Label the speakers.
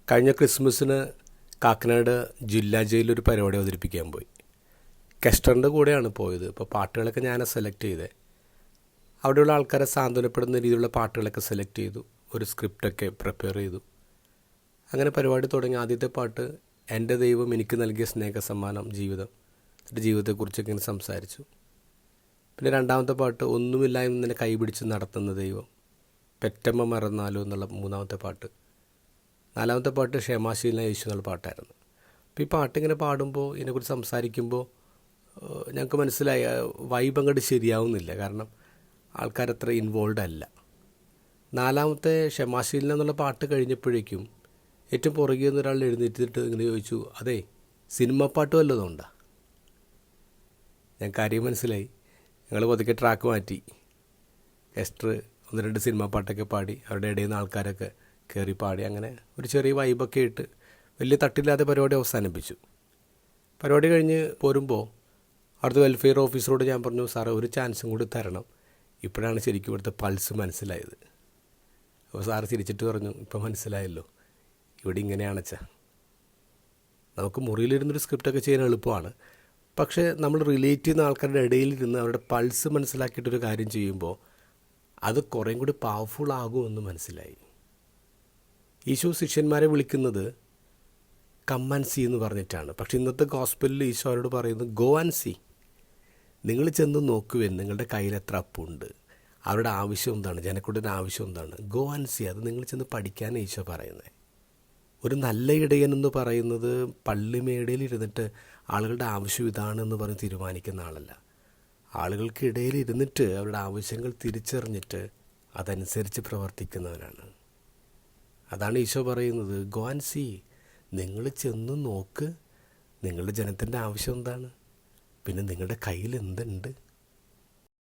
Speaker 1: കഴിഞ്ഞ ക്രിസ്മസിന് കാക്കനാട് ജില്ലാ ജയിലൊരു പരിപാടി അവതരിപ്പിക്കാൻ പോയി. കെസ്റ്ററിൻ്റെ കൂടെയാണ് പോയത്. ഇപ്പോൾ പാട്ടുകളൊക്കെ ഞാൻ സെലക്ട് ചെയ്തത്. അവിടെയുള്ള ആൾക്കാരെ സാന്ത്വനപ്പെടുന്ന രീതിയിലുള്ള പാട്ടുകളൊക്കെ സെലക്ട് ചെയ്തു. ഒരു സ്ക്രിപ്റ്റൊക്കെ പ്രിപ്പയർ ചെയ്തു. അങ്ങനെ പരിപാടി തുടങ്ങി. ആദ്യത്തെ പാട്ട് എൻ്റെ ദൈവം എനിക്ക് നൽകിയ സ്നേഹ സമ്മാനം ജീവിതം. എൻ്റെ ജീവിതത്തെക്കുറിച്ചൊക്കെ ഇങ്ങനെ സംസാരിച്ചു. പിന്നെ രണ്ടാമത്തെ പാട്ട് ഒന്നുമില്ലായ്മ നിന്നെ കൈപിടിച്ച് നടത്തുന്ന ദൈവം, പെറ്റമ്മ മറന്നാലോ എന്നുള്ള മൂന്നാമത്തെ പാട്ട്. നാലാമത്തെ പാട്ട് ക്ഷമാശീലന യേശു എന്നുള്ള പാട്ടായിരുന്നു. അപ്പോൾ ഈ പാട്ടിങ്ങനെ പാടുമ്പോൾ ഇതിനെക്കുറിച്ച് സംസാരിക്കുമ്പോൾ ഞങ്ങൾക്ക് മനസ്സിലായി വൈബ് അങ്ങോട്ട് ശരിയാവുന്നില്ല. കാരണം ആൾക്കാരത്ര ഇൻവോൾവ് അല്ല. നാലാമത്തെ ക്ഷമാശീലനം എന്നുള്ള പാട്ട് കഴിഞ്ഞപ്പോഴേക്കും ഏറ്റവും പുറകെ നിന്ന് ഒരാൾ എഴുന്നേറ്റിട്ട് ഇങ്ങനെ ചോദിച്ചു, അതെ സിനിമ പാട്ട് വല്ലതും ഉണ്ടോ? ഞാൻ കാര്യം മനസ്സിലായി. ഞങ്ങൾ പതുക്കെ ട്രാക്ക് മാറ്റി. എസ്റ്റർ 1-2 സിനിമ പാട്ടൊക്കെ പാടി, അവരുടെ ഇടയിൽ നിന്ന് ആൾക്കാരൊക്കെ കയറി പാടി. അങ്ങനെ ഒരു ചെറിയ വൈബൊക്കെ ഇട്ട് വലിയ തട്ടില്ലാതെ പരിപാടി അവസാനിപ്പിച്ചു. പരിപാടി കഴിഞ്ഞ് പോരുമ്പോൾ അവിടുത്തെ വെൽഫെയർ ഓഫീസറോട് ഞാൻ പറഞ്ഞു, സാറേ ഒരു ചാൻസും കൂടി തരണം. ഇപ്പോഴാണ് ശരിക്കും ഇവിടുത്തെ പൾസ് മനസ്സിലായത്. അപ്പോൾ സാറ് ചിരിച്ചിട്ട് പറഞ്ഞു, ഇപ്പം മനസ്സിലായല്ലോ, ഇവിടെ ഇങ്ങനെയാണെച്ചാ. നമുക്ക് മുറിയിലിരുന്നൊരു സ്ക്രിപ്റ്റൊക്കെ ചെയ്യാൻ എളുപ്പമാണ്. പക്ഷേ നമ്മൾ റിലേറ്റ് ചെയ്യുന്ന ആൾക്കാരുടെ ഇടയിലിരുന്ന് അവരുടെ പൾസ് മനസ്സിലാക്കിയിട്ടൊരു കാര്യം ചെയ്യുമ്പോൾ അത് കുറേയും കൂടി പവർഫുൾ ആകുമെന്ന് മനസ്സിലായി. ഈശോ ശിഷ്യന്മാരെ വിളിക്കുന്നത് കം ആൻഡ് സീ എന്ന് പറഞ്ഞിട്ടാണ്. പക്ഷേ ഇന്നത്തെ ഗോസ്പലിൽ ഈശോ അവരോട് പറയുന്നത് ഗോ ആൻഡ് സീ. നിങ്ങൾ ചെന്ന് നോക്കുവേൻ, നിങ്ങളുടെ കയ്യിൽ എത്ര അപ്പുണ്ട്, അവരുടെ ആവശ്യം എന്താണ്, ജനക്കൂട്ടത്തിൻ്റെ ആവശ്യം എന്താണ്, ഗോ ആൻഡ് സീ. അത് നിങ്ങൾ ചെന്ന് പഠിക്കാൻ ഈശോ പറയുന്നത്. ഒരു നല്ല ഇടയൻ എന്ന് പറയുന്നത് പള്ളിമേടയിൽ ഇരുന്നിട്ട് ആളുകളുടെ ആവശ്യം ഇതാണെന്ന് പറഞ്ഞ് തീരുമാനിക്കുന്ന ആളല്ല. ആളുകൾക്കിടയിൽ ഇരുന്നിട്ട് അവരുടെ ആവശ്യങ്ങൾ തിരിച്ചറിഞ്ഞിട്ട് അതനുസരിച്ച് പ്രവർത്തിക്കുന്നവനാണ്. അതാണ് ഈശോ പറയുന്നത്, ഗോ ആൻഡ് സീ. നിങ്ങൾ ചെന്ന് നോക്ക്, നിങ്ങളുടെ ജനത്തിൻ്റെ ആവശ്യം എന്താണ്, പിന്നെ നിങ്ങളുടെ കയ്യിൽ എന്തുണ്ട്,